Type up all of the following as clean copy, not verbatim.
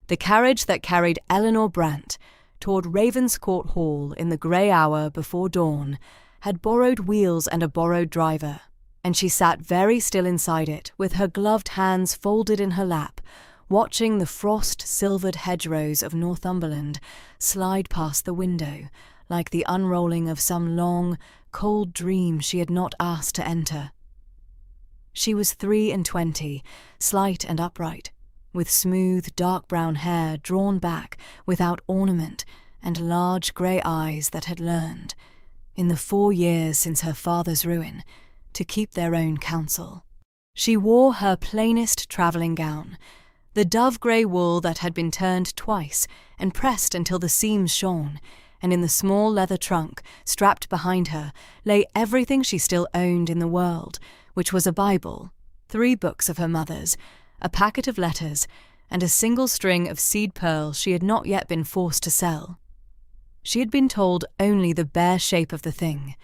The carriage that carried Eleanor Brant toward Ravenscourt Hall in the grey hour before dawn had borrowed wheels and a borrowed driver, and she sat very still inside it with her gloved hands folded in her lap, watching the frost-silvered hedgerows of Northumberland slide past the window like the unrolling of some long, cold dream she had not asked to enter. She was 23, slight and upright, with smooth, dark brown hair drawn back without ornament and large grey eyes that had learned, in the 4 years since her father's ruin, to keep their own counsel. She wore her plainest travelling gown, the dove-grey wool that had been turned twice and pressed until the seams shone, and in the small leather trunk strapped behind her lay everything she still owned in the world, which was a Bible, 3 books of her mother's, a packet of letters, and a single string of seed pearls she had not yet been forced to sell. She had been told only the bare shape of the thing,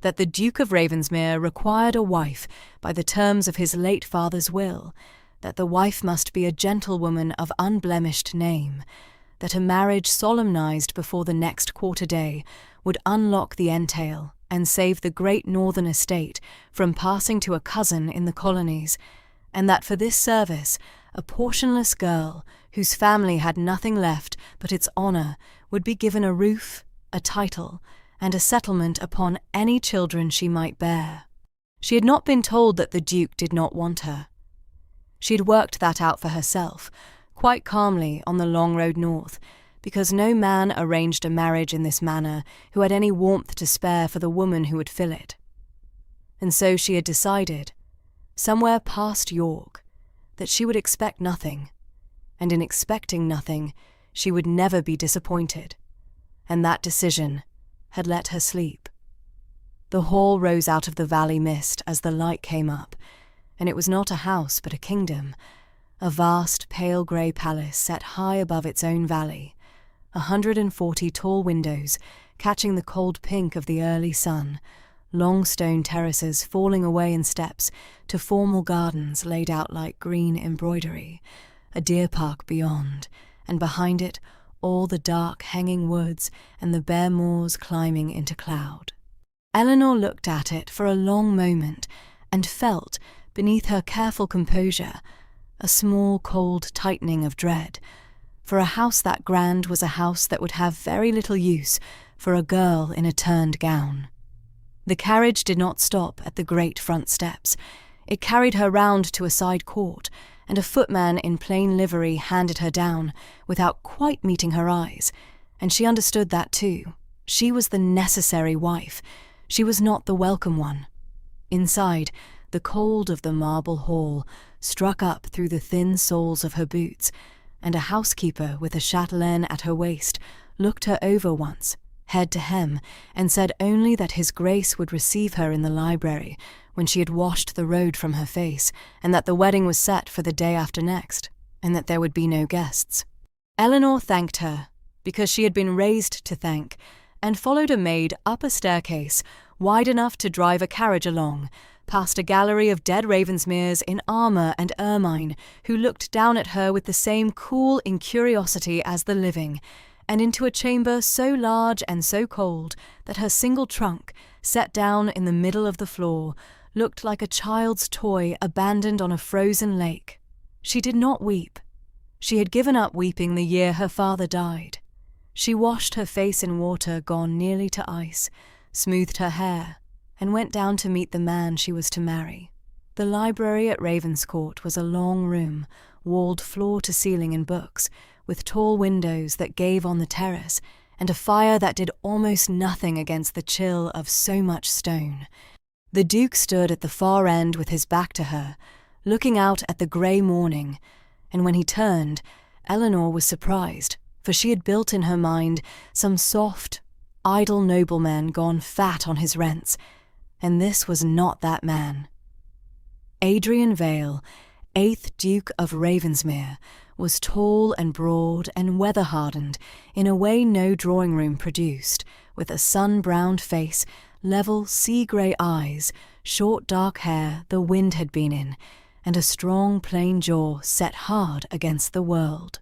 that the Duke of Ravensmere required a wife by the terms of his late father's will, that the wife must be a gentlewoman of unblemished name, that a marriage solemnized before the next quarter day would unlock the entail and save the great northern estate from passing to a cousin in the colonies, and that for this service a portionless girl, whose family had nothing left but its honour, would be given a roof, a title, and a settlement upon any children she might bear. She had not been told that the Duke did not want her. She had worked that out for herself, quite calmly on the long road north, because no man arranged a marriage in this manner who had any warmth to spare for the woman who would fill it. And so she had decided, somewhere past York, that she would expect nothing, and in expecting nothing she would never be disappointed, and that decision had let her sleep. The hall rose out of the valley mist as the light came up, and it was not a house but a kingdom, a vast pale grey palace set high above its own valley, 140 tall windows catching the cold pink of the early sun, long stone terraces falling away in steps to formal gardens laid out like green embroidery, a deer park beyond, and behind it all the dark hanging woods and the bare moors climbing into cloud. Eleanor looked at it for a long moment and felt, beneath her careful composure, a small cold tightening of dread, for a house that grand was a house that would have very little use for a girl in a turned gown. The carriage did not stop at the great front steps. It carried her round to a side court, and a footman in plain livery handed her down, without quite meeting her eyes, and she understood that too. She was the necessary wife. She was not the welcome one. Inside, the cold of the marble hall struck up through the thin soles of her boots, and a housekeeper with a chatelaine at her waist looked her over once, head to hem, and said only that his grace would receive her in the library when she had washed the road from her face, and that the wedding was set for the day after next, and that there would be no guests. Eleanor thanked her, because she had been raised to thank, and followed a maid up a staircase wide enough to drive a carriage along, past a gallery of dead Ravensmeres in armour and ermine, who looked down at her with the same cool incuriosity as the living, and into a chamber so large and so cold that her single trunk, set down in the middle of the floor, looked like a child's toy abandoned on a frozen lake. She did not weep. She had given up weeping the year her father died. She washed her face in water gone nearly to ice, smoothed her hair, and went down to meet the man she was to marry. The library at Ravenscourt was a long room, walled floor to ceiling in books, with tall windows that gave on the terrace, and a fire that did almost nothing against the chill of so much stone. The Duke stood at the far end with his back to her, looking out at the grey morning, and when he turned, Eleanor was surprised, for she had built in her mind some soft, idle nobleman gone fat on his rents, and this was not that man. Adrian Vale, 8th Duke of Ravensmere, was tall and broad and weather-hardened in a way no drawing-room produced, with a sun-browned face, level sea-grey eyes, short dark hair the wind had been in, and a strong plain jaw set hard against the world.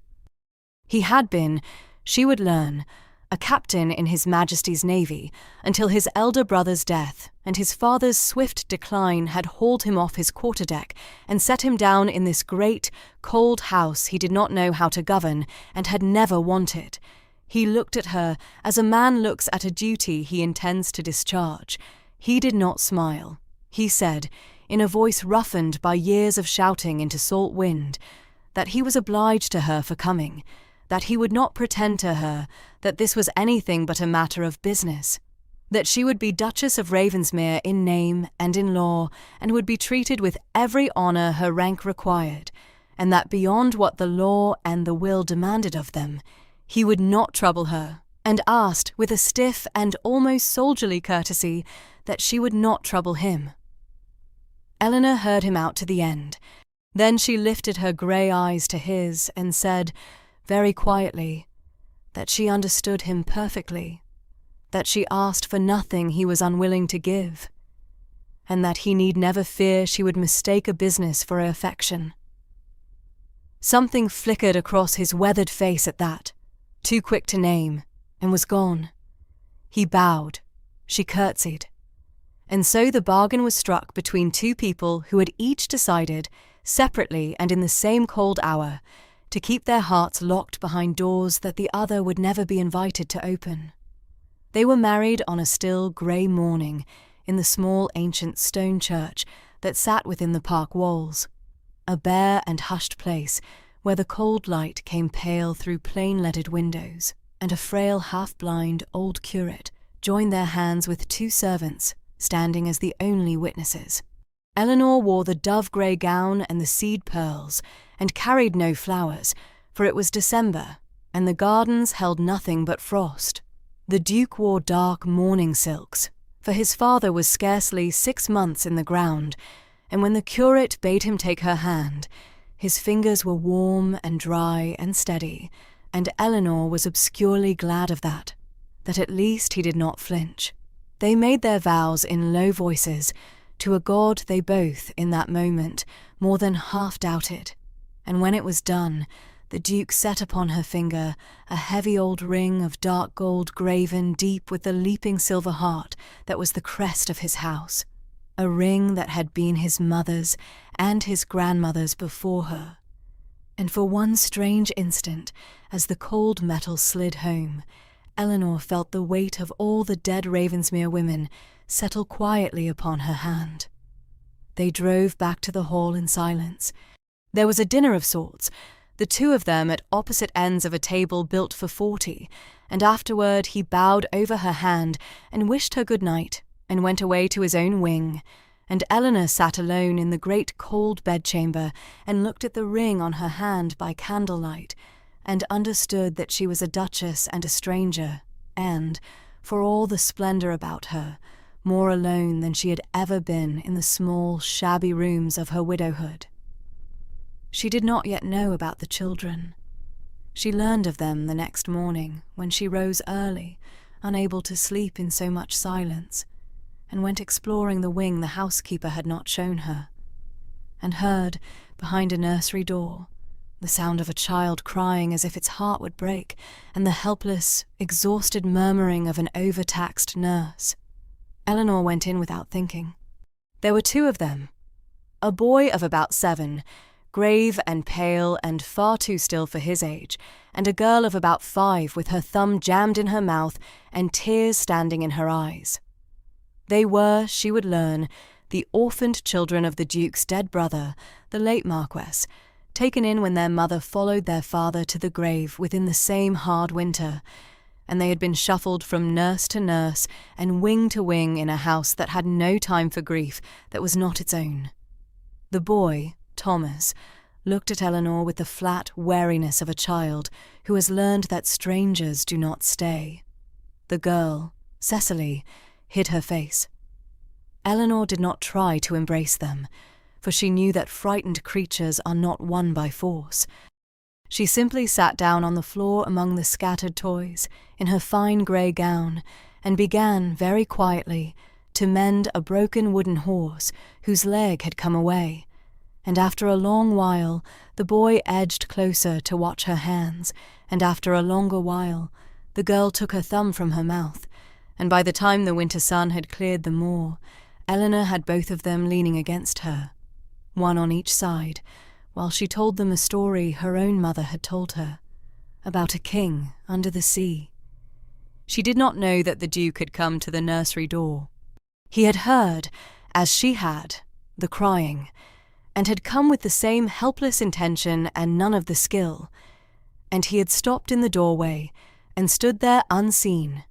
He had been, she would learn, a captain in His Majesty's Navy until his elder brother's death and his father's swift decline had hauled him off his quarterdeck and set him down in this great, cold house he did not know how to govern and had never wanted. He looked at her as a man looks at a duty he intends to discharge. He did not smile. He said, in a voice roughened by years of shouting into salt wind, that he was obliged to her for coming, that he would not pretend to her that this was anything but a matter of business, that she would be Duchess of Ravensmere in name and in law, and would be treated with every honour her rank required, and that beyond what the law and the will demanded of them, he would not trouble her, and asked with a stiff and almost soldierly courtesy that she would not trouble him. Eleanor heard him out to the end. Then she lifted her grey eyes to his and said, very quietly, that she understood him perfectly, that she asked for nothing he was unwilling to give, and that he need never fear she would mistake a business for affection. Something flickered across his weathered face at that, too quick to name, and was gone. He bowed, she curtsied, and so the bargain was struck between two people who had each decided, separately and in the same cold hour, to keep their hearts locked behind doors that the other would never be invited to open. They were married on a still grey morning in the small ancient stone church that sat within the park walls, a bare and hushed place where the cold light came pale through plain-leaded windows, and a frail half-blind old curate joined their hands with two servants, standing as the only witnesses. Eleanor wore the dove-grey gown and the seed pearls, and carried no flowers, for it was December, and the gardens held nothing but frost. The Duke wore dark mourning silks, for his father was scarcely 6 months in the ground, and when the curate bade him take her hand, his fingers were warm and dry and steady, and Eleanor was obscurely glad of that at least he did not flinch. They made their vows in low voices, to a God they both, in that moment, more than half doubted, and when it was done, the Duke set upon her finger a heavy old ring of dark gold graven deep with the leaping silver heart that was the crest of his house, a ring that had been his mother's and his grandmother's before her. And for one strange instant, as the cold metal slid home, Eleanor felt the weight of all the dead Ravensmere women settle quietly upon her hand. They drove back to the hall in silence. There was a dinner of sorts, the two of them at opposite ends of a table built for 40, and afterward he bowed over her hand and wished her good night, and went away to his own wing, and Eleanor sat alone in the great cold bedchamber and looked at the ring on her hand by candlelight, and understood that she was a duchess and a stranger, and, for all the splendour about her, more alone than she had ever been in the small, shabby rooms of her widowhood. She did not yet know about the children. She learned of them the next morning, when she rose early, unable to sleep in so much silence, and went exploring the wing the housekeeper had not shown her, and heard, behind a nursery door, the sound of a child crying as if its heart would break, and the helpless, exhausted murmuring of an overtaxed nurse. Eleanor went in without thinking. There were two of them, a boy of about 7, grave and pale and far too still for his age, and a girl of about 5 with her thumb jammed in her mouth and tears standing in her eyes. They were, she would learn, the orphaned children of the Duke's dead brother, the late Marquess, taken in when their mother followed their father to the grave within the same hard winter, and they had been shuffled from nurse to nurse and wing to wing in a house that had no time for grief that was not its own. The boy, Thomas, looked at Eleanor with the flat wariness of a child who has learned that strangers do not stay. The girl, Cecily, hid her face. Eleanor did not try to embrace them, for she knew that frightened creatures are not won by force. She simply sat down on the floor among the scattered toys, in her fine grey gown, and began, very quietly, to mend a broken wooden horse whose leg had come away, And after a long while, the boy edged closer to watch her hands, and after a longer while, the girl took her thumb from her mouth, and by the time the winter sun had cleared the moor, Eleanor had both of them leaning against her, one on each side, while she told them a story her own mother had told her, about a king under the sea. She did not know that the Duke had come to the nursery door. He had heard, as she had, the crying, and had come with the same helpless intention and none of the skill, and he had stopped in the doorway and stood there unseen,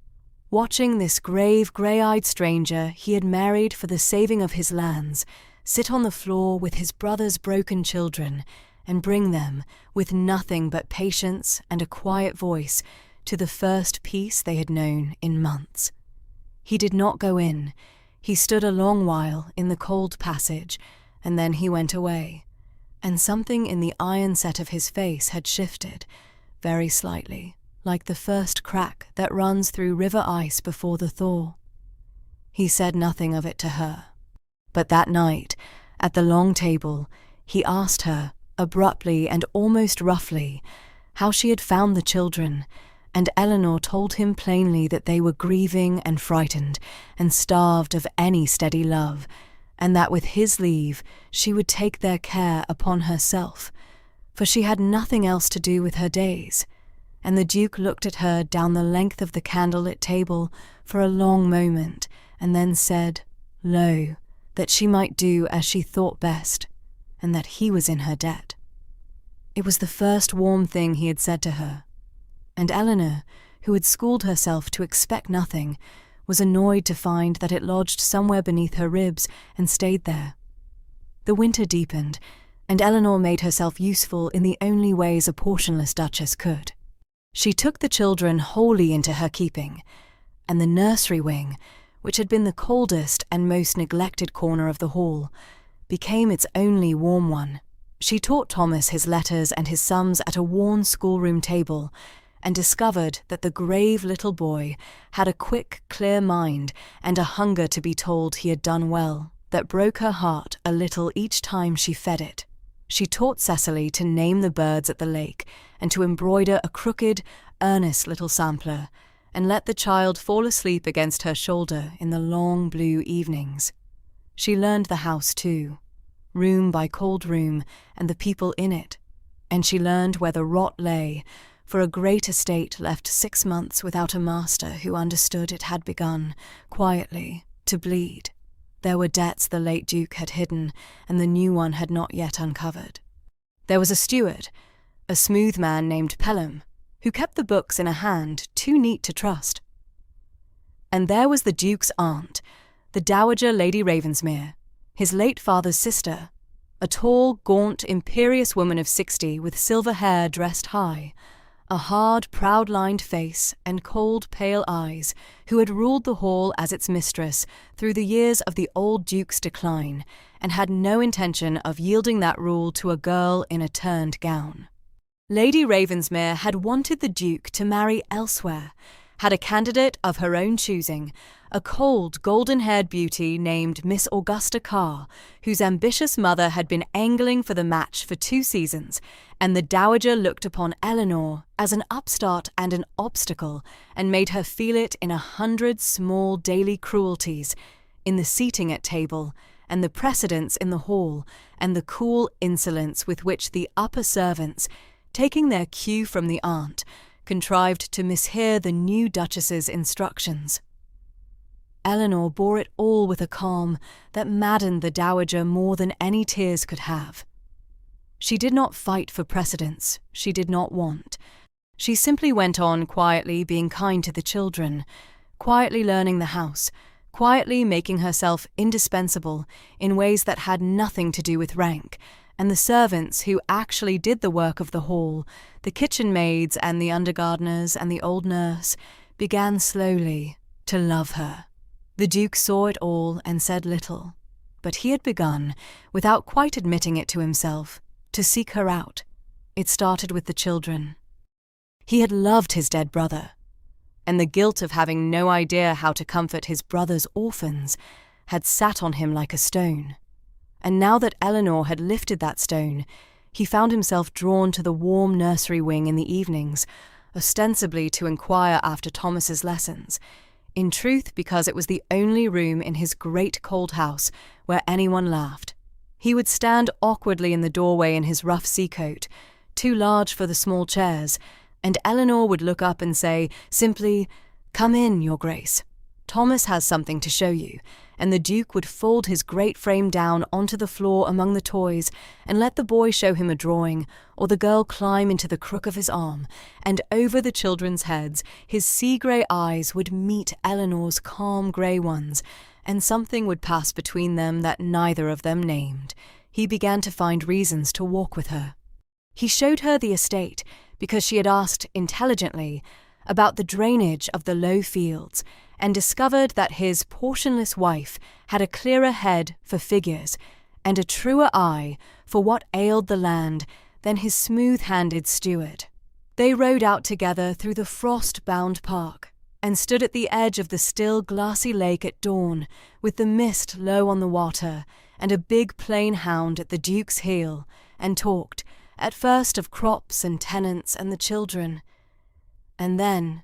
watching this grave, grey-eyed stranger he had married for the saving of his lands sit on the floor with his brother's broken children and bring them, with nothing but patience and a quiet voice, to the first peace they had known in months. He did not go in. He stood a long while in the cold passage, and then he went away, and something in the iron set of his face had shifted, very slightly, like the first crack that runs through river ice before the thaw. He said nothing of it to her. But that night, at the long table, he asked her, abruptly and almost roughly, how she had found the children, and Eleanor told him plainly that they were grieving and frightened and starved of any steady love, and that with his leave she would take their care upon herself, for she had nothing else to do with her days. And the Duke looked at her down the length of the candlelit table for a long moment, and then said, low, that she might do as she thought best, and that he was in her debt. It was the first warm thing he had said to her, and Eleanor, who had schooled herself to expect nothing, was annoyed to find that it lodged somewhere beneath her ribs and stayed there. The winter deepened, and Eleanor made herself useful in the only ways a portionless duchess could. She took the children wholly into her keeping, and the nursery wing, which had been the coldest and most neglected corner of the hall, became its only warm one. She taught Thomas his letters and his sums at a worn schoolroom table, and discovered that the grave little boy had a quick, clear mind and a hunger to be told he had done well that broke her heart a little each time she fed it. She taught Cecily to name the birds at the lake and to embroider a crooked, earnest little sampler, and let the child fall asleep against her shoulder in the long blue evenings. She learned the house too, room by cold room, and the people in it, and she learned where the rot lay, for a great estate left 6 months without a master who understood it had begun, quietly, to bleed. There were debts the late Duke had hidden, and the new one had not yet uncovered. There was a steward, a smooth man named Pelham, who kept the books in a hand too neat to trust. And there was the Duke's aunt, the Dowager Lady Ravensmere, his late father's sister, a tall, gaunt, imperious woman of 60 with silver hair dressed high, a hard, proud-lined face and cold, pale eyes, who had ruled the hall as its mistress through the years of the old Duke's decline, and had no intention of yielding that rule to a girl in a turned gown. Lady Ravensmere had wanted the Duke to marry elsewhere, had a candidate of her own choosing, a cold, golden-haired beauty named Miss Augusta Carr, whose ambitious mother had been angling for the match for 2 seasons, and the Dowager looked upon Eleanor as an upstart and an obstacle, and made her feel it in 100 small daily cruelties, in the seating at table, and the precedence in the hall, and the cool insolence with which the upper servants, taking their cue from the aunt, contrived to mishear the new Duchess's instructions. Eleanor bore it all with a calm that maddened the Dowager more than any tears could have. She did not fight for precedence she did not want. She simply went on quietly being kind to the children, quietly learning the house, quietly making herself indispensable in ways that had nothing to do with rank, and the servants who actually did the work of the hall, the kitchen maids and the undergardeners and the old nurse, began slowly to love her. The Duke saw it all and said little, but he had begun, without quite admitting it to himself, to seek her out. It started with the children. He had loved his dead brother, and the guilt of having no idea how to comfort his brother's orphans had sat on him like a stone. and now that Eleanor had lifted that stone, he found himself drawn to the warm nursery wing in the evenings, ostensibly to inquire after Thomas's lessons, in truth because it was the only room in his great cold house where anyone laughed. He would stand awkwardly in the doorway in his rough seacoat, too large for the small chairs, and Eleanor would look up and say, simply, "Come in, Your Grace. Thomas has something to show you," and the Duke would fold his great frame down onto the floor among the toys and let the boy show him a drawing, or the girl climb into the crook of his arm, and over the children's heads his sea-grey eyes would meet Eleanor's calm grey ones, and something would pass between them that neither of them named. He began to find reasons to walk with her. He showed her the estate because she had asked intelligently about the drainage of the low fields, and discovered that his portionless wife had a clearer head for figures and a truer eye for what ailed the land than his smooth-handed steward. They rode out together through the frost-bound park and stood at the edge of the still glassy lake at dawn, with the mist low on the water and a big plain hound at the Duke's heel, and talked, at first of crops and tenants and the children, and then,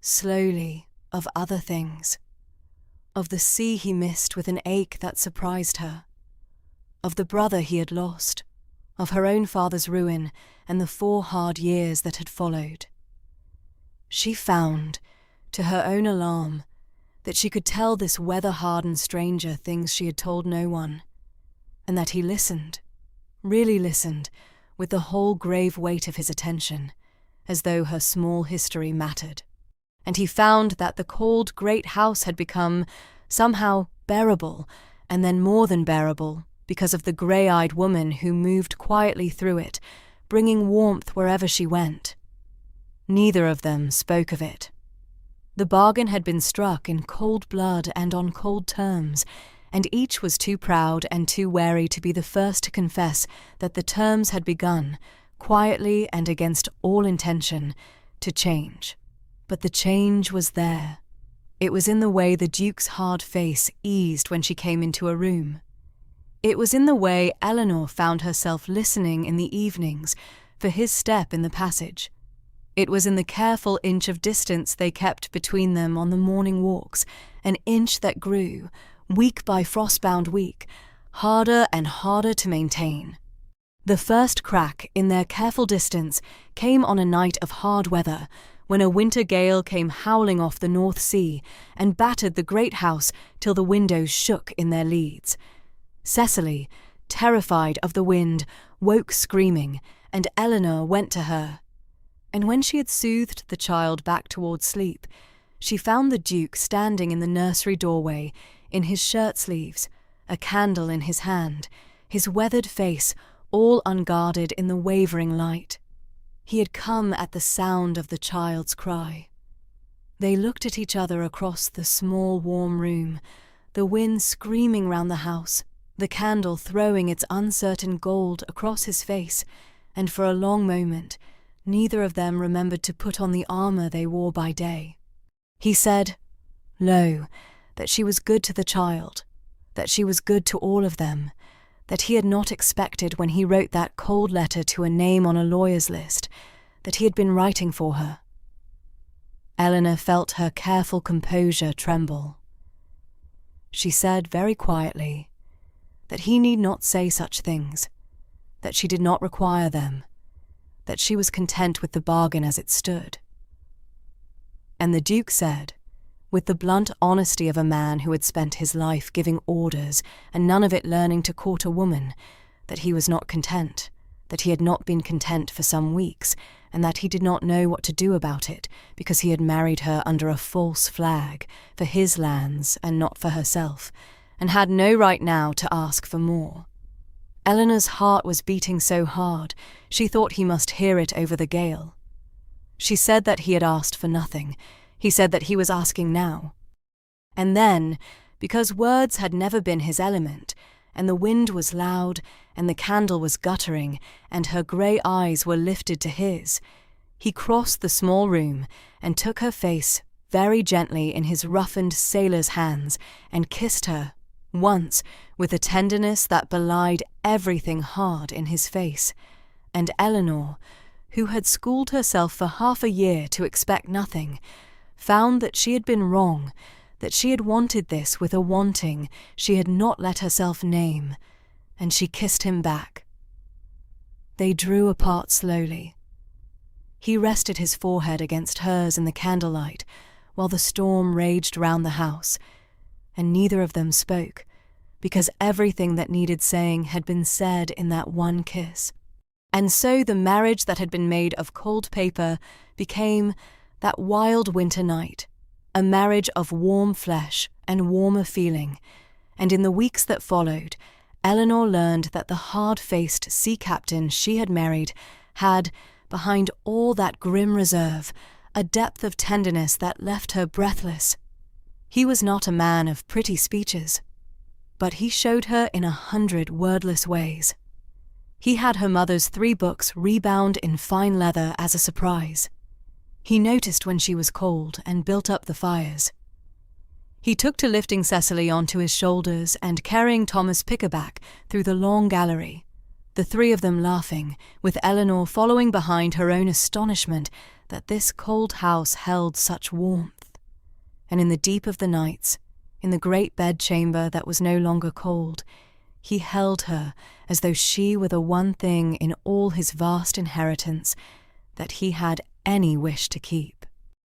slowly, of other things. Of the sea he missed with an ache that surprised her. Of the brother he had lost. Of her own father's ruin and the 4 hard years that had followed. She found, to her own alarm, that she could tell this weather-hardened stranger things she had told no one, and that he listened, really listened, with the whole grave weight of his attention, as though her small history mattered. And he found that the cold great house had become, somehow, bearable, and then more than bearable, because of the grey-eyed woman who moved quietly through it, bringing warmth wherever she went. Neither of them spoke of it. The bargain had been struck in cold blood and on cold terms, and each was too proud and too wary to be the first to confess that the terms had begun, quietly and against all intention, to change. But the change was there. It was in the way the Duke's hard face eased when she came into a room. It was in the way Eleanor found herself listening in the evenings for his step in the passage. It was in the careful inch of distance they kept between them on the morning walks, an inch that grew, week by frost-bound week, harder and harder to maintain. The first crack in their careful distance came on a night of hard weather, when a winter gale came howling off the North Sea and battered the great house till the windows shook in their leads. Cecily, terrified of the wind, woke screaming, and Eleanor went to her. And when she had soothed the child back towards sleep, she found the Duke standing in the nursery doorway, in his shirt-sleeves, a candle in his hand, his weathered face all unguarded in the wavering light. He had come at the sound of the child's cry. They looked at each other across the small warm room, the wind screaming round the house, the candle throwing its uncertain gold across his face, and for a long moment neither of them remembered to put on the armour they wore by day. He said, "Lo, that she was good to the child, that she was good to all of them, that he had not expected when he wrote that cold letter to a name on a lawyer's list, that he had been writing for her." Eleanor felt her careful composure tremble. She said very quietly that he need not say such things, that she did not require them, that she was content with the bargain as it stood. And the Duke said, with the blunt honesty of a man who had spent his life giving orders and none of it learning to court a woman, that he was not content, that he had not been content for some weeks, and that he did not know what to do about it because he had married her under a false flag, for his lands and not for herself, and had no right now to ask for more. Eleanor's heart was beating so hard, she thought he must hear it over the gale. She said that he had asked for nothing. He said that he was asking now. And then, because words had never been his element, and the wind was loud, and the candle was guttering, and her grey eyes were lifted to his, he crossed the small room and took her face very gently in his roughened sailor's hands and kissed her, once with a tenderness that belied everything hard in his face, and Eleanor, who had schooled herself for half a year to expect nothing, found that she had been wrong, that she had wanted this with a wanting she had not let herself name, and she kissed him back. They drew apart slowly. He rested his forehead against hers in the candlelight while the storm raged round the house, and neither of them spoke, because everything that needed saying had been said in that one kiss. And so the marriage that had been made of cold paper became, that wild winter night, a marriage of warm flesh and warmer feeling, and in the weeks that followed, Eleanor learned that the hard-faced sea captain she had married had, behind all that grim reserve, a depth of tenderness that left her breathless. He was not a man of pretty speeches, but he showed her in 100 wordless ways. He had her mother's 3 books rebound in fine leather as a surprise. He noticed when she was cold and built up the fires. He took to lifting Cecily onto his shoulders and carrying Thomas Pickerback through the long gallery, the 3 of them laughing, with Eleanor following behind her own astonishment that this cold house held such warmth. And in the deep of the nights, in the great bedchamber that was no longer cold, he held her as though she were the one thing in all his vast inheritance that he had any wish to keep.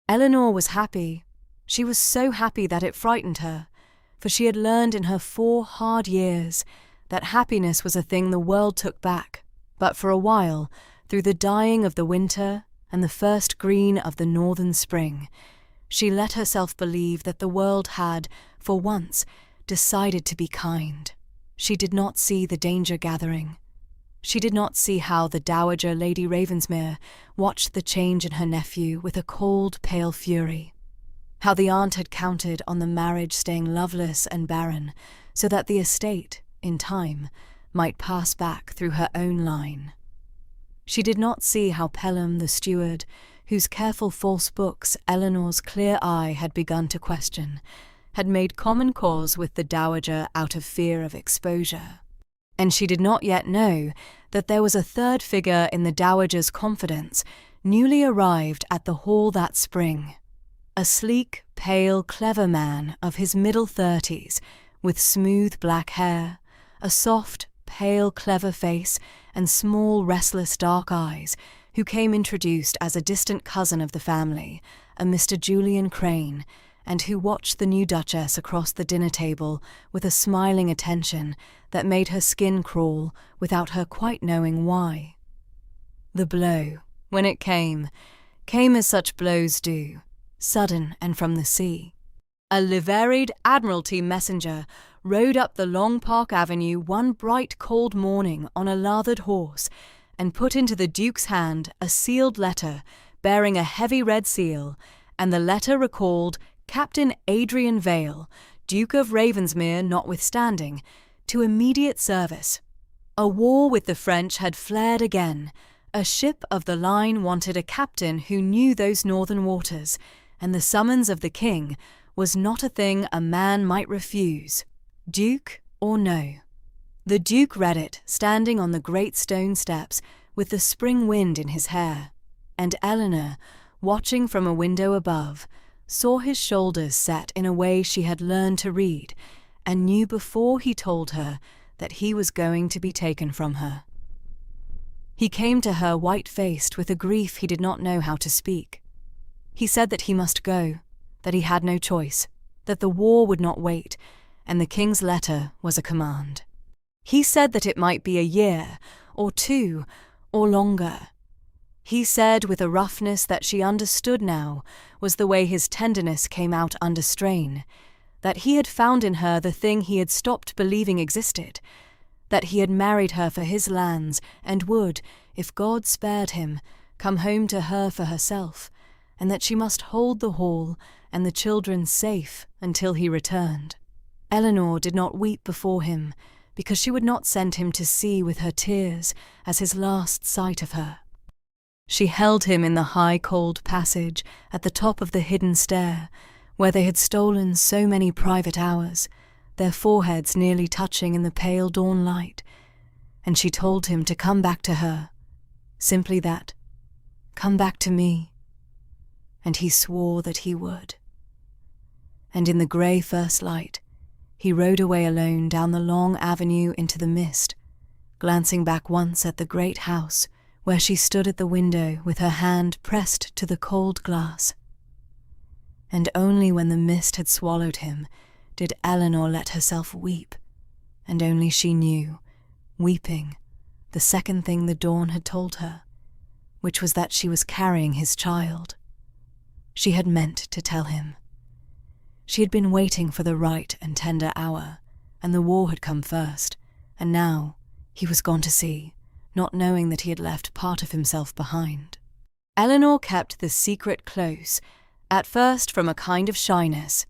Eleanor was happy. She was so happy that it frightened her, for she had learned in her 4 hard years that happiness was a thing the world took back, but for a while, through the dying of the winter and the first green of the northern spring, she let herself believe that the world had, for once, decided to be kind. She did not see the danger gathering. She did not see how the Dowager Lady Ravensmere watched the change in her nephew with a cold, pale fury. How the aunt had counted on the marriage staying loveless and barren, so that the estate, in time, might pass back through her own line. She did not see how Pelham, the steward, whose careful false books Eleanor's clear eye had begun to question, had made common cause with the Dowager out of fear of exposure. And she did not yet know that there was a third figure in the Dowager's confidence, newly arrived at the hall that spring. A sleek, pale, clever man of his middle 30s, with smooth black hair, a soft, pale, clever face, and small, restless dark eyes, who came introduced as a distant cousin of the family, a Mr. Julian Crane, and who watched the new Duchess across the dinner table with a smiling attention that made her skin crawl without her quite knowing why. The blow, when it came as such blows do, sudden and from the sea. A liveried Admiralty messenger rode up the long Park Avenue one bright cold morning on a lathered horse, and put into the Duke's hand a sealed letter bearing a heavy red seal, and the letter recalled Captain Adrian Vale, Duke of Ravensmere notwithstanding, to immediate service. A war with the French had flared again. A ship of the line wanted a captain who knew those northern waters, and the summons of the king was not a thing a man might refuse, Duke or no. The Duke read it, standing on the great stone steps, with the spring wind in his hair, and Eleanor, watching from a window above, saw his shoulders set in a way she had learned to read, and knew before he told her that he was going to be taken from her. He came to her white-faced with a grief he did not know how to speak. He said that he must go, that he had no choice, that the war would not wait, and the king's letter was a command. He said that it might be a year, or 2, or longer. He said with a roughness that she understood now was the way his tenderness came out under strain, that he had found in her the thing he had stopped believing existed, that he had married her for his lands and would, if God spared him, come home to her for herself, and that she must hold the hall and the children safe until he returned. Eleanor did not weep before him, because she would not send him to sea with her tears as his last sight of her. She held him in the high cold passage at the top of the hidden stair, where they had stolen so many private hours, their foreheads nearly touching in the pale dawn light, and she told him to come back to her, simply that, come back to me, and he swore that he would. And in the grey first light, he rode away alone down the long avenue into the mist, glancing back once at the great house where she stood at the window with her hand pressed to the cold glass. And only when the mist had swallowed him did Eleanor let herself weep, and only she knew, weeping, the second thing the dawn had told her, which was that she was carrying his child. She had meant to tell him. She had been waiting for the right and tender hour, and the war had come first, and now he was gone to sea, not knowing that he had left part of himself behind. Eleanor kept the secret close, at first from a kind of shyness,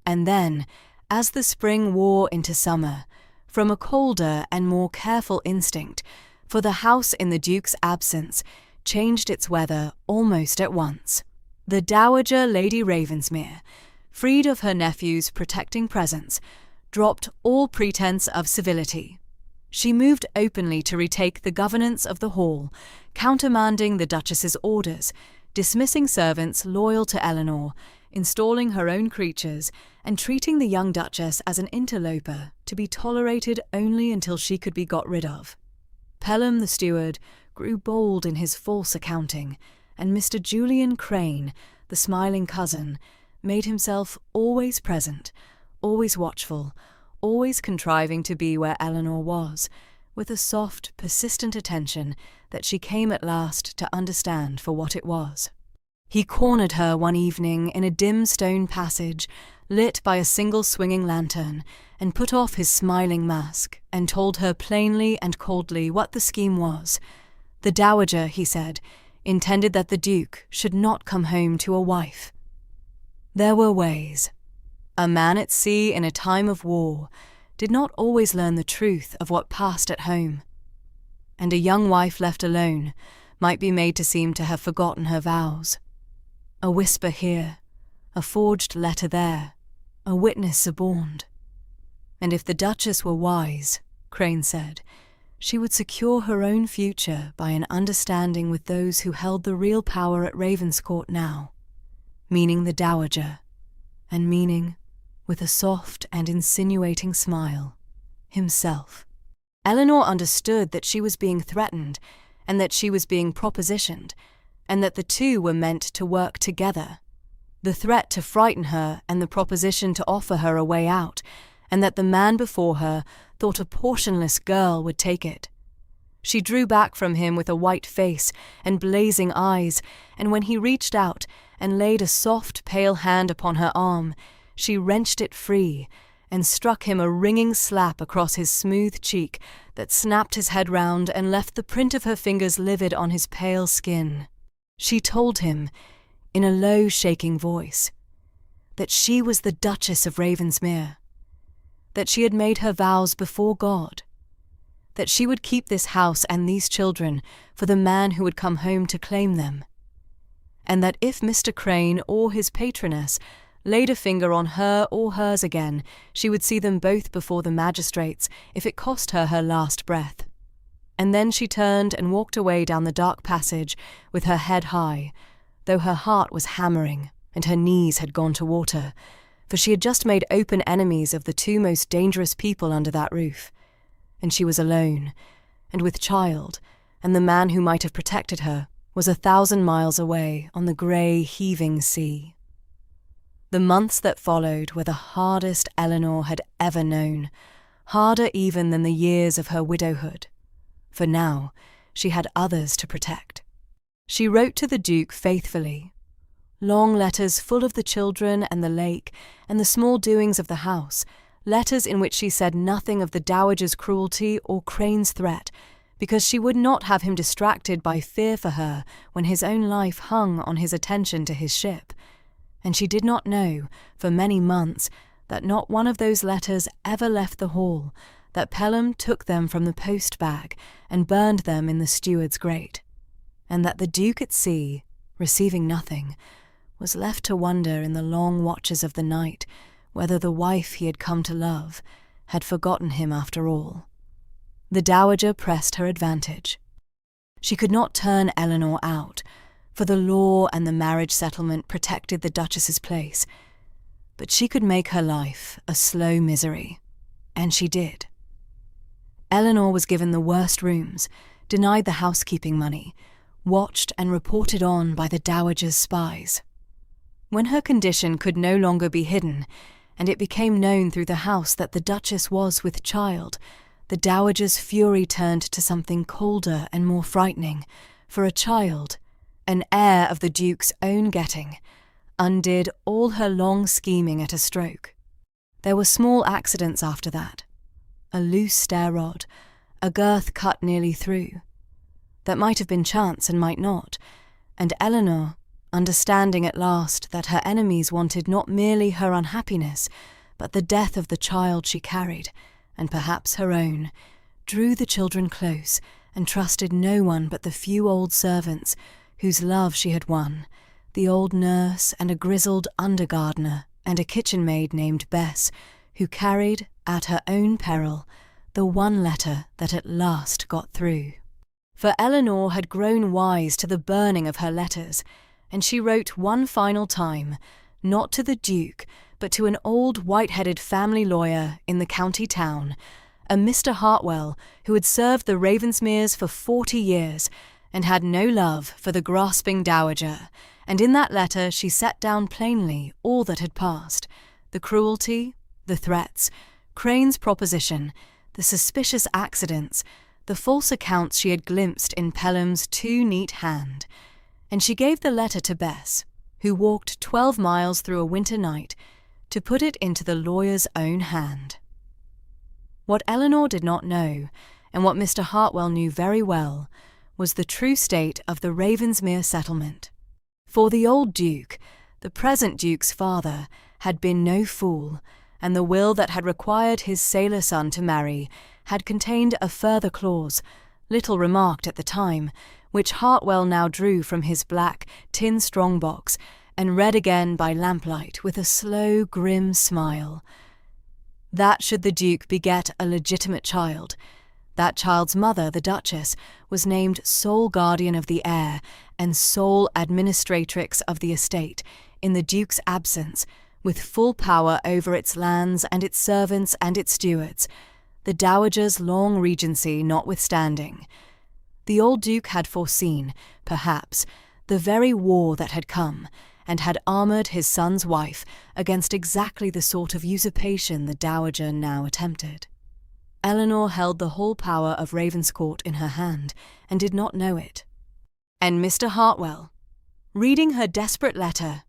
and then, as the spring wore into summer, from a colder and more careful instinct, for the house in the Duke's absence changed its weather almost at once. The Dowager Lady Ravensmere, freed of her nephew's protecting presence, dropped all pretense of civility. She moved openly to retake the governance of the hall, countermanding the Duchess's orders, dismissing servants loyal to Eleanor, installing her own creatures, and treating the young Duchess as an interloper to be tolerated only until she could be got rid of. Pelham the steward grew bold in his false accounting, and Mr. Julian Crane, the smiling cousin, made himself always present, always watchful, always contriving to be where Eleanor was, with a soft, persistent attention that she came at last to understand for what it was. He cornered her one evening in a dim stone passage, lit by a single swinging lantern, and put off his smiling mask, and told her plainly and coldly what the scheme was. The Dowager, he said, intended that the Duke should not come home to a wife. There were ways. A man at sea in a time of war did not always learn the truth of what passed at home, and a young wife left alone might be made to seem to have forgotten her vows. A whisper here, a forged letter there, a witness suborned. And if the Duchess were wise, Crane said, she would secure her own future by an understanding with those who held the real power at Ravenscourt now, meaning the Dowager, and meaning, with a soft and insinuating smile, himself. Eleanor understood that she was being threatened, and that she was being propositioned, and that the two were meant to work together. The threat to frighten her and the proposition to offer her a way out, and that the man before her thought a portionless girl would take it. She drew back from him with a white face and blazing eyes, and when he reached out and laid a soft, pale hand upon her arm, she wrenched it free and struck him a ringing slap across his smooth cheek that snapped his head round and left the print of her fingers livid on his pale skin. She told him, in a low, shaking voice, that she was the Duchess of Ravensmere, that she had made her vows before God, that she would keep this house and these children for the man who would come home to claim them, and that if Mr. Crane or his patroness laid a finger on her or hers again, she would see them both before the magistrates if it cost her her last breath. And then she turned and walked away down the dark passage with her head high, though her heart was hammering and her knees had gone to water, for she had just made open enemies of the two most dangerous people under that roof, and she was alone, and with child, and the man who might have protected her was 1,000 miles away on the grey, heaving sea. The months that followed were the hardest Eleanor had ever known, harder even than the years of her widowhood, for now she had others to protect. She wrote to the Duke faithfully, long letters full of the children and the lake and the small doings of the house, letters in which she said nothing of the Dowager's cruelty or Crane's threat, because she would not have him distracted by fear for her when his own life hung on his attention to his ship. And she did not know, for many months, that not one of those letters ever left the hall, that Pelham took them from the post-bag and burned them in the steward's grate, and that the Duke at sea, receiving nothing, was left to wonder in the long watches of the night whether the wife he had come to love had forgotten him after all. The dowager pressed her advantage. She could not turn Eleanor out, for the law and the marriage settlement protected the Duchess's place, but she could make her life a slow misery, and she did. Eleanor was given the worst rooms, denied the housekeeping money, watched and reported on by the dowager's spies. When her condition could no longer be hidden, and it became known through the house that the Duchess was with child, the dowager's fury turned to something colder and more frightening, for a child, an heir of the Duke's own getting, undid all her long scheming at a stroke. There were small accidents after that. A loose stair rod, a girth cut nearly through. That might have been chance and might not, and Eleanor, understanding at last that her enemies wanted not merely her unhappiness, but the death of the child she carried, and perhaps her own, drew the children close and trusted no one but the few old servants whose love she had won, the old nurse and a grizzled under-gardener and a kitchen-maid named Bess, who carried, at her own peril, the one letter that at last got through. For Eleanor had grown wise to the burning of her letters, and she wrote one final time, not to the Duke, but to an old white-headed family lawyer in the county town, a Mr. Hartwell who had served the Ravensmeres for 40 years and had no love for the grasping dowager, and in that letter she set down plainly all that had passed, the cruelty, the threats, Crane's proposition, the suspicious accidents, the false accounts she had glimpsed in Pelham's too neat hand, and she gave the letter to Bess, who walked 12 miles through a winter night, to put it into the lawyer's own hand. What Eleanor did not know, and what Mr. Hartwell knew very well, was the true state of the Ravensmere settlement. For the old Duke, the present Duke's father, had been no fool, and the will that had required his sailor son to marry had contained a further clause, little remarked at the time, which Hartwell now drew from his black tin strong-box and read again by lamplight with a slow, grim smile. That should the Duke beget a legitimate child, that child's mother, the Duchess, was named sole guardian of the heir and sole administratrix of the estate in the Duke's absence, with full power over its lands and its servants and its stewards, the dowager's long regency notwithstanding. The old Duke had foreseen, perhaps, the very war that had come, and had armoured his son's wife against exactly the sort of usurpation the dowager now attempted. Eleanor held the whole power of Ravenscourt in her hand, and did not know it. And Mr. Hartwell, reading her desperate letter,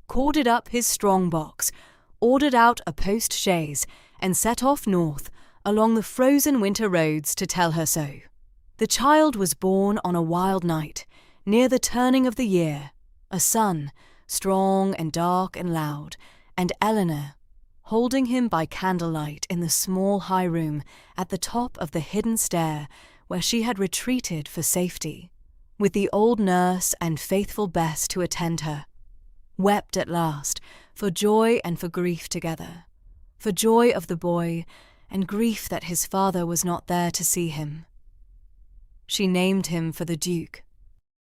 corded up his strong-box, ordered out a post-chaise, and set off north, along the frozen winter roads to tell her so. The child was born on a wild night, near the turning of the year, a son, strong and dark and loud, and Eleanor, holding him by candlelight in the small high room at the top of the hidden stair where she had retreated for safety, with the old nurse and faithful Bess to attend her, wept at last, for joy and for grief together, for joy of the boy and grief that his father was not there to see him. She named him for the Duke.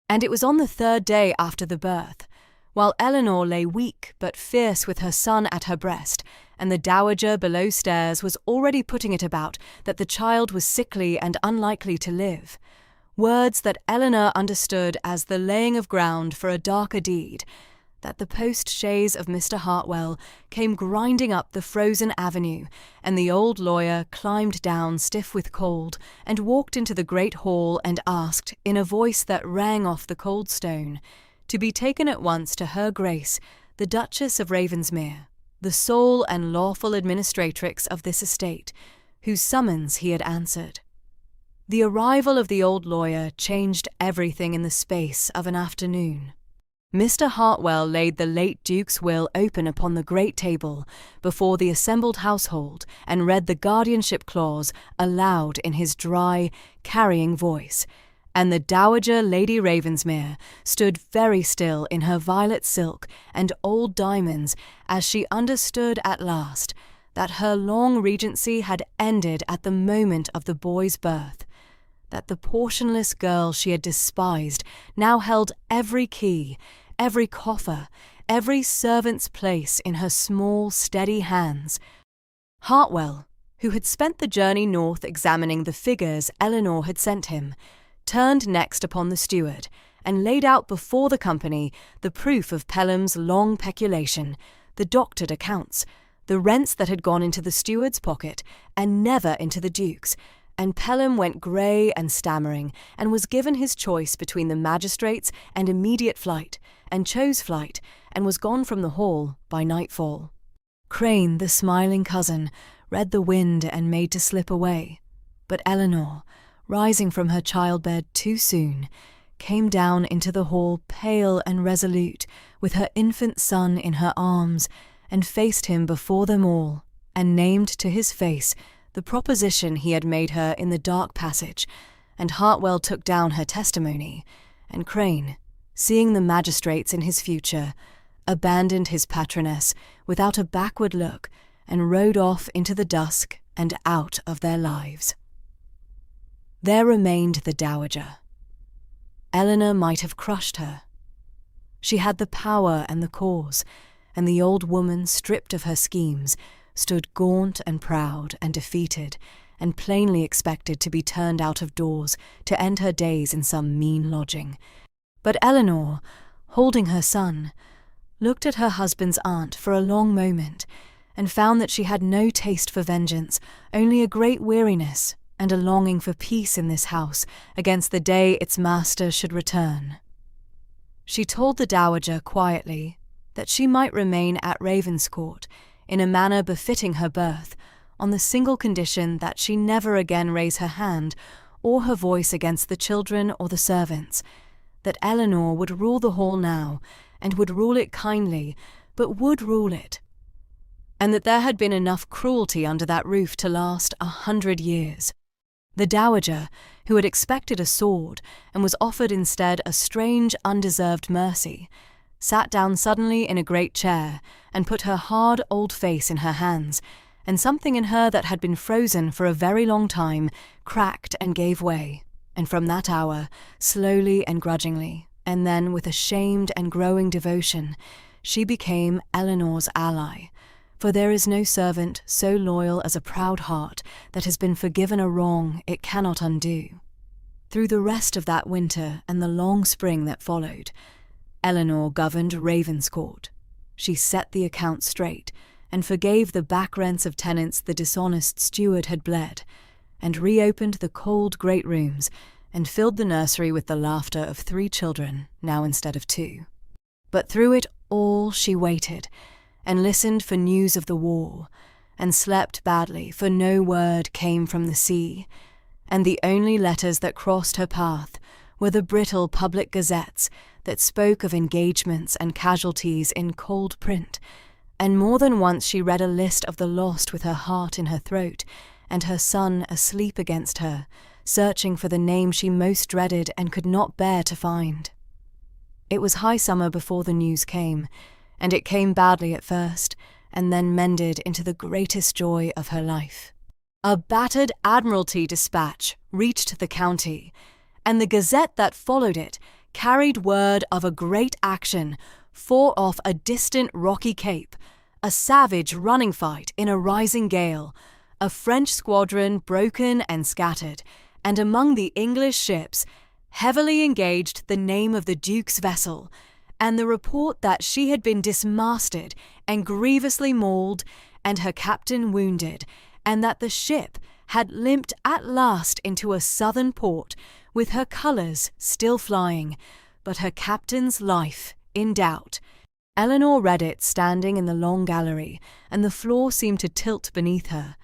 And it was on the 3rd day after the birth, while Eleanor lay weak but fierce with her son at her breast, and the dowager below stairs was already putting it about that the child was sickly and unlikely to live, words that Eleanor understood as the laying of ground for a darker deed, that the post-chaise of Mr. Hartwell came grinding up the frozen avenue, and the old lawyer climbed down stiff with cold, and walked into the great hall and asked, in a voice that rang off the cold stone, to be taken at once to her Grace, the Duchess of Ravensmere, the sole and lawful administratrix of this estate, whose summons he had answered. The arrival of the old lawyer changed everything in the space of an afternoon. Mr. Hartwell laid the late Duke's will open upon the great table before the assembled household and read the guardianship clause aloud in his dry, carrying voice, And the Dowager Lady Ravensmere stood very still in her violet silk and old diamonds as she understood at last that her long regency had ended at the moment of the boy's birth, that the portionless girl she had despised now held every key, every coffer, every servant's place in her small, steady hands. Hartwell, who had spent the journey north examining the figures Eleanor had sent him, turned next upon the steward and laid out before the company the proof of Pelham's long peculation, the doctored accounts, the rents that had gone into the steward's pocket and never into the Duke's, and Pelham went grey and stammering and was given his choice between the magistrates and immediate flight, and chose flight, and was gone from the hall by nightfall. Crane, the smiling cousin, read the wind and made to slip away, but Eleanor, rising from her childbed too soon, came down into the hall pale and resolute, with her infant son in her arms, and faced him before them all, and named to his face the proposition he had made her in the dark passage, and Hartwell took down her testimony, and Crane, seeing the magistrates in his future, abandoned his patroness without a backward look, and rode off into the dusk and out of their lives. There remained the Dowager. Eleanor might have crushed her. She had the power and the cause, and the old woman, stripped of her schemes, stood gaunt and proud and defeated, and plainly expected to be turned out of doors to end her days in some mean lodging. But Eleanor, holding her son, looked at her husband's aunt for a long moment, and found that she had no taste for vengeance, only a great weariness and a longing for peace in this house against the day its master should return. She told the Dowager quietly that she might remain at Ravenscourt in a manner befitting her birth, on the single condition that she never again raise her hand or her voice against the children or the servants, that Eleanor would rule the hall now, and would rule it kindly, but would rule it, and that there had been enough cruelty under that roof to last 100 years. The Dowager, who had expected a sword and was offered instead a strange, undeserved mercy, sat down suddenly in a great chair and put her hard old face in her hands, and something in her that had been frozen for a very long time cracked and gave way, and from that hour, slowly and grudgingly, and then with a shamed and growing devotion, she became Eleanor's ally, for there is no servant so loyal as a proud heart that has been forgiven a wrong it cannot undo. Through the rest of that winter and the long spring that followed, Eleanor governed Ravenscourt. She set the accounts straight, and forgave the back rents of tenants the dishonest steward had bled, and reopened the cold great rooms, and filled the nursery with the laughter of 3 children, now instead of 2. But through it all she waited, and listened for news of the war, and slept badly, for no word came from the sea, and the only letters that crossed her path were the brittle public gazettes that spoke of engagements and casualties in cold print, and more than once she read a list of the lost with her heart in her throat, and her son asleep against her, searching for the name she most dreaded and could not bear to find. It was high summer before the news came, and it came badly at first, and then mended into the greatest joy of her life. A battered Admiralty dispatch reached the county, and the Gazette that followed it carried word of a great action far off a distant rocky cape, a savage running fight in a rising gale, a French squadron broken and scattered, and among the English ships, heavily engaged the name of the Duke's vessel, and the report that she had been dismasted and grievously mauled, and her captain wounded, and that the ship had limped at last into a southern port, with her colours still flying, but her captain's life in doubt. Eleanor read it standing in the long gallery, and the floor seemed to tilt beneath her,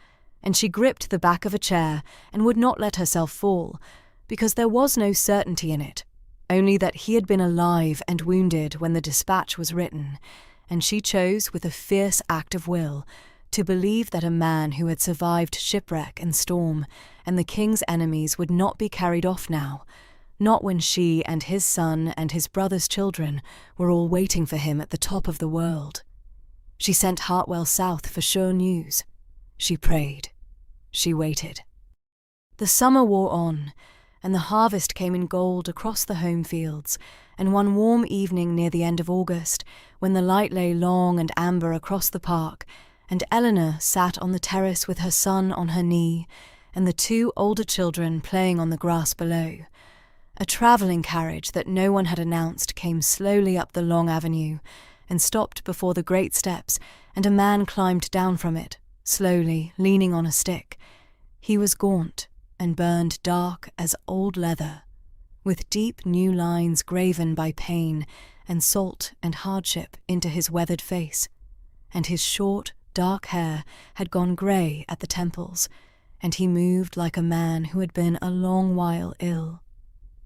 and she gripped the back of a chair and would not let herself fall, because there was no certainty in it, only that he had been alive and wounded when the dispatch was written, and she chose with a fierce act of will to believe that a man who had survived shipwreck and storm and the king's enemies would not be carried off now, not when she and his son and his brother's children were all waiting for him at the top of the world. She sent Hartwell south for sure news. She prayed. She waited. The summer wore on, and the harvest came in gold across the home fields, and one warm evening near the end of August, when the light lay long and amber across the park, and Eleanor sat on the terrace with her son on her knee, and the two older children playing on the grass below, a travelling carriage that no one had announced came slowly up the long avenue, and stopped before the great steps, and a man climbed down from it, slowly, leaning on a stick. He was gaunt, and burned dark as old leather, with deep new lines graven by pain and salt and hardship into his weathered face, and his short, dark hair had gone grey at the temples, and he moved like a man who had been a long while ill.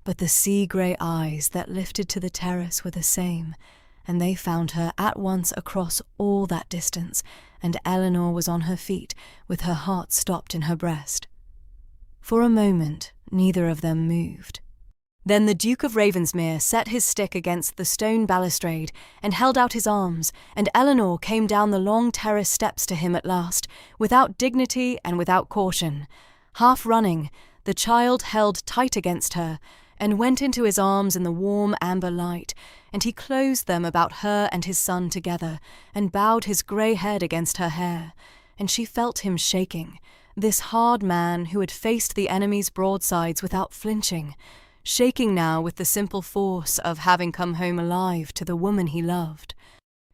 But the sea-grey eyes that lifted to the terrace were the same, and they found her at once across all that distance, and Eleanor was on her feet, with her heart stopped in her breast. For a moment, neither of them moved. Then the Duke of Ravensmere set his stick against the stone balustrade and held out his arms, and Eleanor came down the long terrace steps to him at last, without dignity and without caution. Half running, the child held tight against her, and went into his arms in the warm amber light, and he closed them about her and his son together, and bowed his grey head against her hair, and she felt him shaking, this hard man who had faced the enemy's broadsides without flinching, shaking now with the simple force of having come home alive to the woman he loved.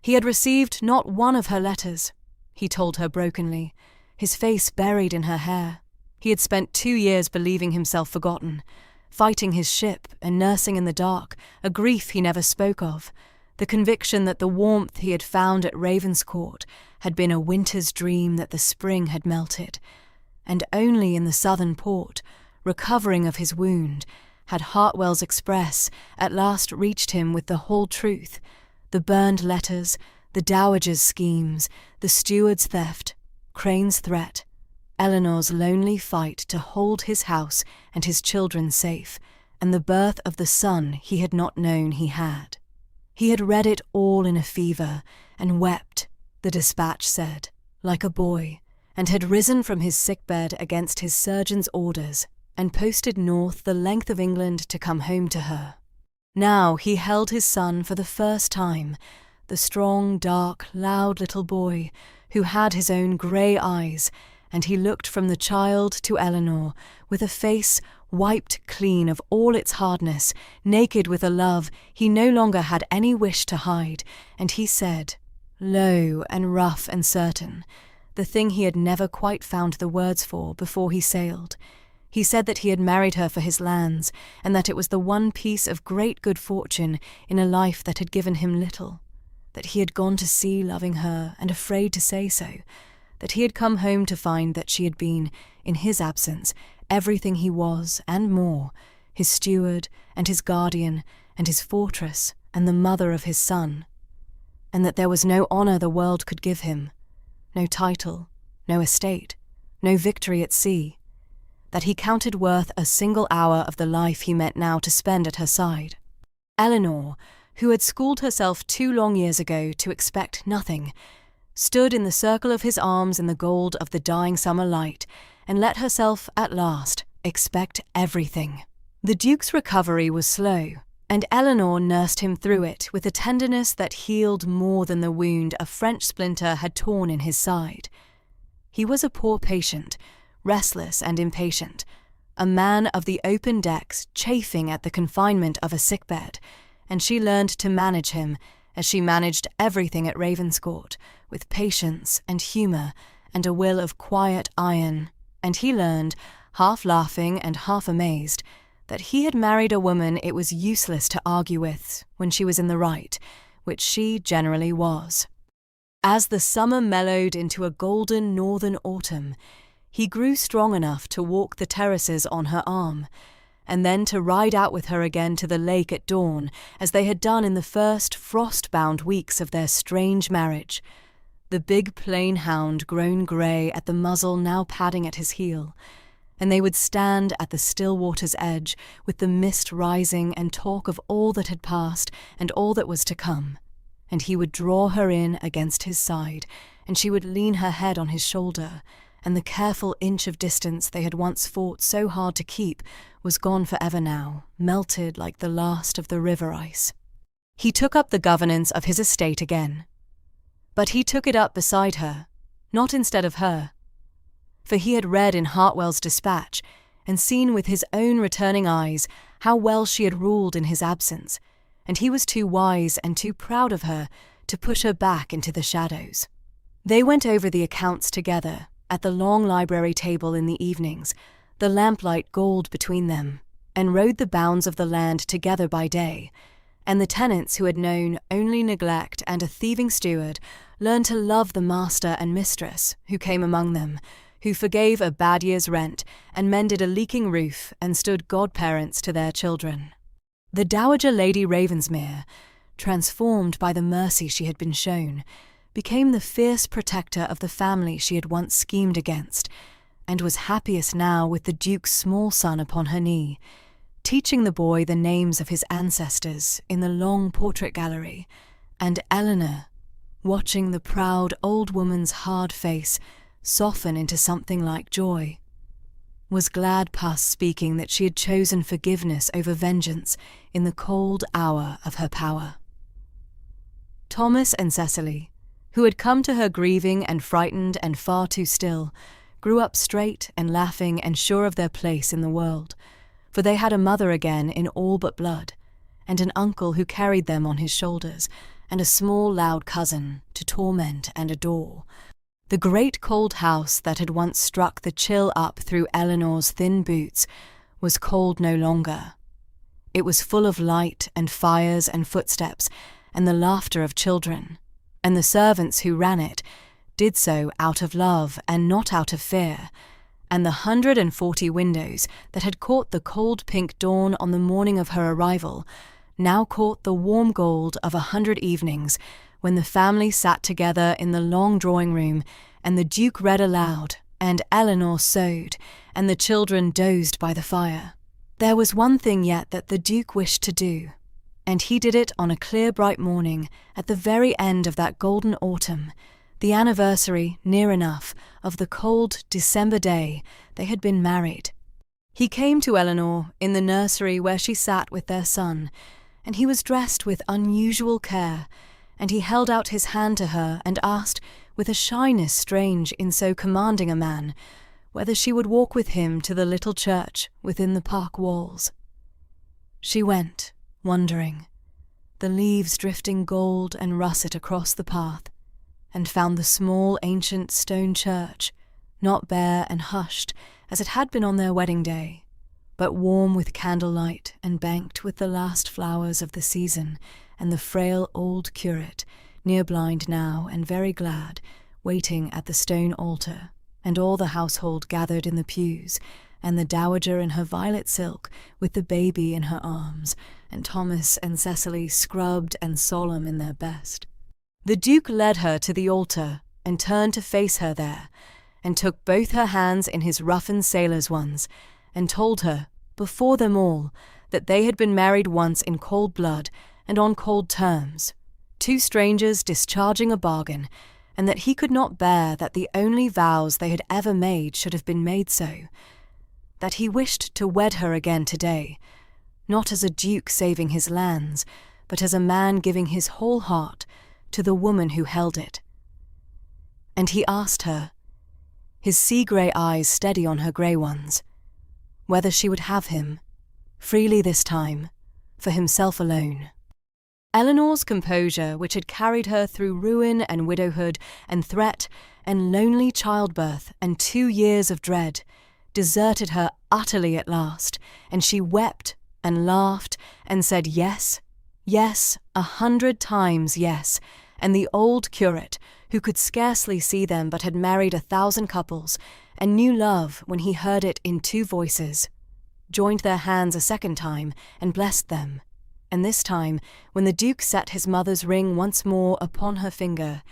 He had received not one of her letters, he told her brokenly, his face buried in her hair. He had spent 2 years believing himself forgotten, fighting his ship and nursing in the dark a grief he never spoke of, the conviction that the warmth he had found at Ravenscourt had been a winter's dream that the spring had melted, and only in the southern port, recovering of his wound, had Hartwell's express at last reached him with the whole truth, the burned letters, the dowager's schemes, the steward's theft, Crane's threat, Eleanor's lonely fight to hold his house and his children safe, and the birth of the son he had not known he had. He had read it all in a fever, and wept, the dispatch said, like a boy, and had risen from his sickbed against his surgeon's orders, and posted north the length of England to come home to her. Now he held his son for the first time, the strong, dark, loud little boy, who had his own grey eyes, and he looked from the child to Eleanor, with a face wiped clean of all its hardness, naked with a love he no longer had any wish to hide, and he said, low and rough and certain, the thing he had never quite found the words for before he sailed. He said that he had married her for his lands, and that it was the one piece of great good fortune in a life that had given him little, that he had gone to sea loving her and afraid to say so, that he had come home to find that she had been, in his absence, everything he was and more, his steward and his guardian and his fortress and the mother of his son, and that there was no honour the world could give him, no title, no estate, no victory at sea, that he counted worth a single hour of the life he meant now to spend at her side. Eleanor, who had schooled herself 2 long years ago to expect nothing, stood in the circle of his arms in the gold of the dying summer light, and let herself, at last, expect everything. The Duke's recovery was slow, and Eleanor nursed him through it with a tenderness that healed more than the wound a French splinter had torn in his side. He was a poor patient, restless and impatient, a man of the open decks chafing at the confinement of a sickbed, and she learned to manage him as she managed everything at Ravenscourt, with patience and humour and a will of quiet iron, and he learned, half laughing and half amazed, that he had married a woman it was useless to argue with when she was in the right, which she generally was. As the summer mellowed into a golden northern autumn, he grew strong enough to walk the terraces on her arm, and then to ride out with her again to the lake at dawn, as they had done in the first frost-bound weeks of their strange marriage, the big plain hound grown grey at the muzzle now padding at his heel, and they would stand at the still water's edge with the mist rising and talk of all that had passed and all that was to come, and he would draw her in against his side, and she would lean her head on his shoulder, and the careful inch of distance they had once fought so hard to keep was gone forever now, melted like the last of the river ice. He took up the governance of his estate again. But he took it up beside her, not instead of her. For he had read in Hartwell's dispatch and seen with his own returning eyes how well she had ruled in his absence, and he was too wise and too proud of her to push her back into the shadows. They went over the accounts together at the long library table in the evenings, the lamplight gold between them, and rode the bounds of the land together by day, and the tenants who had known only neglect and a thieving steward learned to love the master and mistress who came among them, who forgave a bad year's rent and mended a leaking roof and stood godparents to their children. The Dowager Lady Ravensmere, transformed by the mercy she had been shown, became the fierce protector of the family she had once schemed against, and was happiest now with the Duke's small son upon her knee, teaching the boy the names of his ancestors in the long portrait gallery, and Eleanor, watching the proud old woman's hard face soften into something like joy, was glad past speaking that she had chosen forgiveness over vengeance in the cold hour of her power. Thomas and Cecily, who had come to her grieving and frightened and far too still, grew up straight and laughing and sure of their place in the world, for they had a mother again in all but blood, and an uncle who carried them on his shoulders, and a small loud cousin to torment and adore. The great cold house that had once struck the chill up through Eleanor's thin boots was cold no longer. It was full of light and fires and footsteps and the laughter of children, and the servants who ran it did so out of love and not out of fear, and the 140 windows that had caught the cold pink dawn on the morning of her arrival now caught the warm gold of 100 evenings when the family sat together in the long drawing-room and the Duke read aloud and Eleanor sewed and the children dozed by the fire. There was one thing yet that the Duke wished to do, and he did it on a clear bright morning at the very end of that golden autumn, the anniversary, near enough, of the cold December day they had been married. He came to Eleanor in the nursery where she sat with their son, and he was dressed with unusual care, and he held out his hand to her and asked, with a shyness strange in so commanding a man, whether she would walk with him to the little church within the park walls. She went, wondering, the leaves drifting gold and russet across the path, and found the small ancient stone church, not bare and hushed as it had been on their wedding day, but warm with candlelight and banked with the last flowers of the season, and the frail old curate, near blind now and very glad, waiting at the stone altar, and all the household gathered in the pews, and the dowager in her violet silk with the baby in her arms, and Thomas and Cecily scrubbed and solemn in their best. The Duke led her to the altar and turned to face her there, and took both her hands in his roughened sailor's ones, and told her, before them all, that they had been married once in cold blood and on cold terms, two strangers discharging a bargain, and that he could not bear that the only vows they had ever made should have been made so, that he wished to wed her again today, not as a duke saving his lands, but as a man giving his whole heart to the woman who held it. And he asked her, his sea-grey eyes steady on her grey ones, whether she would have him, freely this time, for himself alone. Eleanor's composure, which had carried her through ruin and widowhood and threat and lonely childbirth and 2 years of dread, deserted her utterly at last, and she wept and laughed and said yes, yes, 100 times yes, and the old curate, who could scarcely see them but had married 1,000 couples, and knew love when he heard it in 2 voices, joined their hands a second time and blessed them. And this time, when the Duke set his mother's ring once more upon her finger,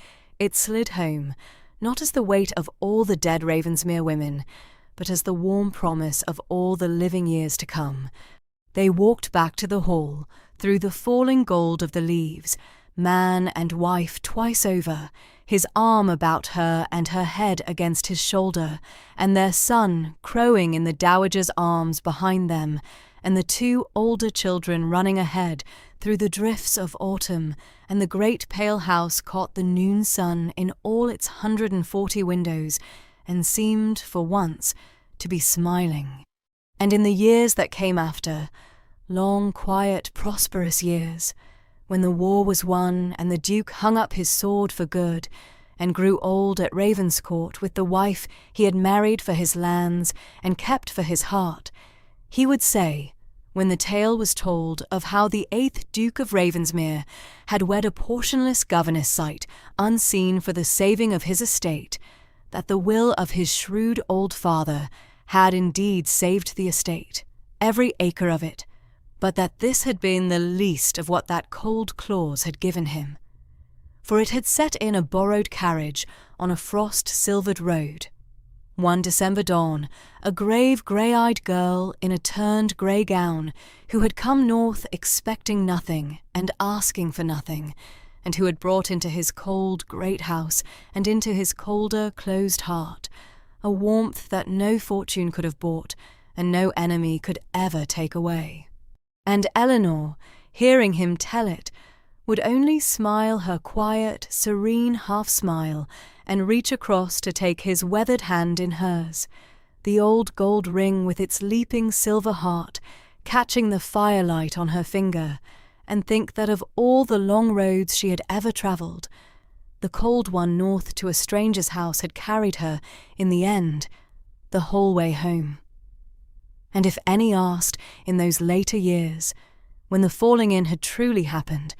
it slid home, not as the weight of all the dead Ravensmere women, but as the warm promise of all the living years to come. They walked back to the hall, through the falling gold of the leaves, man and wife twice over, his arm about her and her head against his shoulder, and their son crowing in the dowager's arms behind them, and the two older children running ahead through the drifts of autumn, and the great pale house caught the noon sun in all its 140 windows, and seemed, for once, to be smiling. And in the years that came after, long, quiet, prosperous years, when the war was won and the Duke hung up his sword for good, and grew old at Ravenscourt with the wife he had married for his lands and kept for his heart, he would say, when the tale was told of how the 8th Duke of Ravensmere had wed a portionless governess sight unseen for the saving of his estate, that the will of his shrewd old father had indeed saved the estate, every acre of it, but that this had been the least of what that cold clause had given him. For it had set in a borrowed carriage on a frost-silvered road. One December dawn, a grave grey-eyed girl in a turned grey gown, who had come north expecting nothing and asking for nothing, and who had brought into his cold great house and into his colder closed heart a warmth that no fortune could have bought and no enemy could ever take away. And Eleanor, hearing him tell it, would only smile her quiet, serene half-smile and reach across to take his weathered hand in hers, the old gold ring with its leaping silver heart catching the firelight on her finger, and think that of all the long roads she had ever travelled, the cold one north to a stranger's house had carried her, in the end, the whole way home. And if any asked, in those later years, when the falling in had truly happened,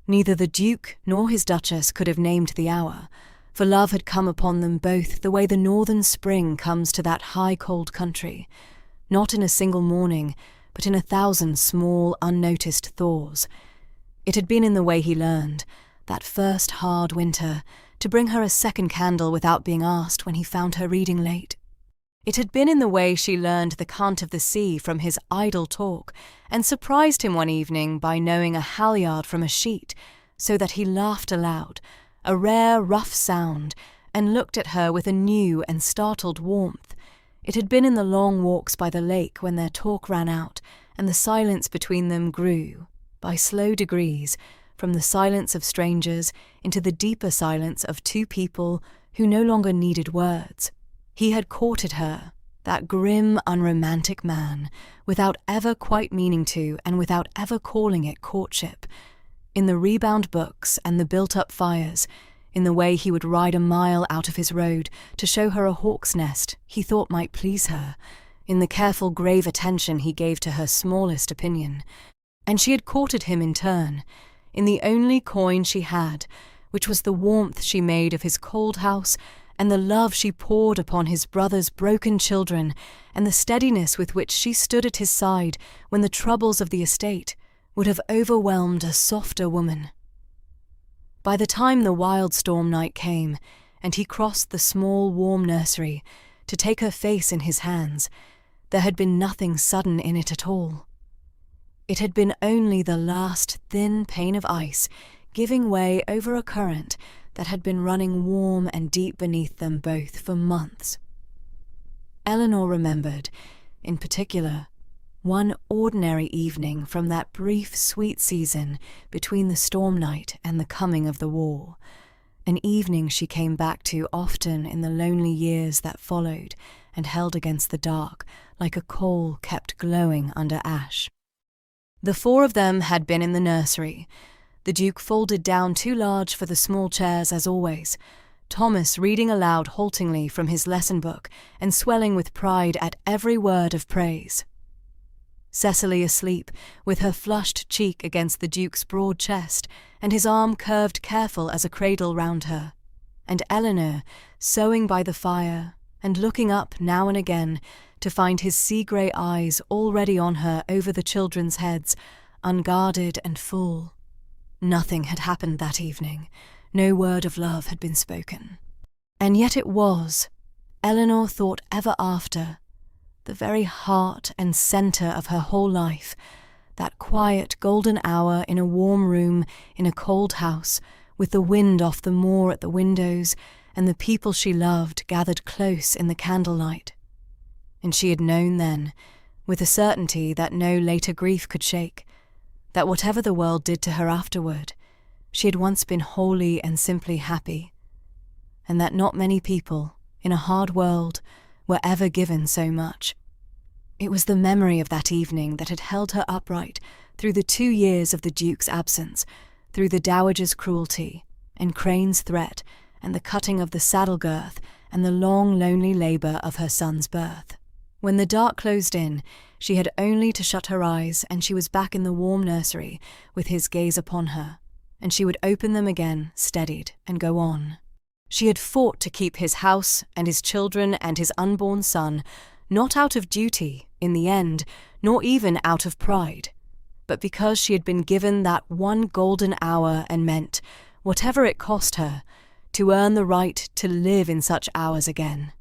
neither the Duke nor his Duchess could have named the hour, for love had come upon them both the way the northern spring comes to that high cold country, not in a single morning, but in 1,000 small, unnoticed thaws. It had been in the way he learned, that first hard winter, to bring her a second candle without being asked when he found her reading late. It had been in the way she learned the cant of the sea from his idle talk, and surprised him one evening by knowing a halyard from a sheet, so that he laughed aloud, a rare rough sound, and looked at her with a new and startled warmth. It had been in the long walks by the lake when their talk ran out, and the silence between them grew, by slow degrees, from the silence of strangers into the deeper silence of two people who no longer needed words. He had courted her, that grim, unromantic man, without ever quite meaning to and without ever calling it courtship. In the rebound books and the built-up fires, in the way he would ride a mile out of his road to show her a hawk's nest he thought might please her, in the careful grave attention he gave to her smallest opinion. And she had courted him in turn, in the only coin she had, which was the warmth she made of his cold house and the love she poured upon his brother's broken children, and the steadiness with which she stood at his side when the troubles of the estate would have overwhelmed a softer woman. By the time the wild storm night came, and he crossed the small warm nursery to take her face in his hands, there had been nothing sudden in it at all. It had been only the last thin pane of ice giving way over a current that had been running warm and deep beneath them both for months. Eleanor remembered, in particular, one ordinary evening from that brief, sweet season between the storm night and the coming of the war, an evening she came back to often in the lonely years that followed and held against the dark like a coal kept glowing under ash. The four of them had been in the nursery, the Duke folded down too large for the small chairs as always, Thomas reading aloud haltingly from his lesson book and swelling with pride at every word of praise. Cecily asleep, with her flushed cheek against the Duke's broad chest, and his arm curved careful as a cradle round her, and Eleanor sewing by the fire and looking up now and again to find his sea-grey eyes already on her over the children's heads, unguarded and full. Nothing had happened that evening. No word of love had been spoken. And yet it was, Eleanor thought ever after, the very heart and centre of her whole life, that quiet golden hour in a warm room in a cold house, with the wind off the moor at the windows and the people she loved gathered close in the candlelight. And she had known then, with a certainty that no later grief could shake, that whatever the world did to her afterward, she had once been wholly and simply happy, and that not many people, in a hard world, were ever given so much. It was the memory of that evening that had held her upright through the 2 years of the Duke's absence, through the Dowager's cruelty, and Crane's threat, and the cutting of the saddle girth, and the long, lonely labour of her son's birth. When the dark closed in, she had only to shut her eyes, and she was back in the warm nursery, with his gaze upon her, and she would open them again, steadied, and go on. She had fought to keep his house, and his children, and his unborn son, not out of duty, in the end, nor even out of pride, but because she had been given that one golden hour and meant, whatever it cost her, to earn the right to live in such hours again.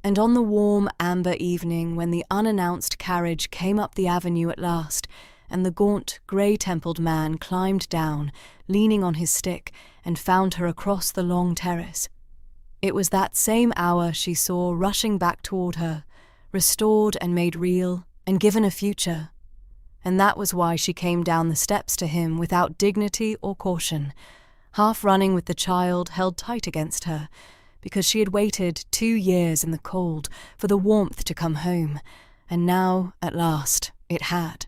And on the warm amber evening when the unannounced carriage came up the avenue at last, and the gaunt, grey-templed man climbed down, leaning on his stick, and found her across the long terrace, it was that same hour she saw rushing back toward her, restored and made real, and given a future. And that was why she came down the steps to him without dignity or caution, half running with the child held tight against her, because she had waited 2 years in the cold for the warmth to come home, and now, at last, it had.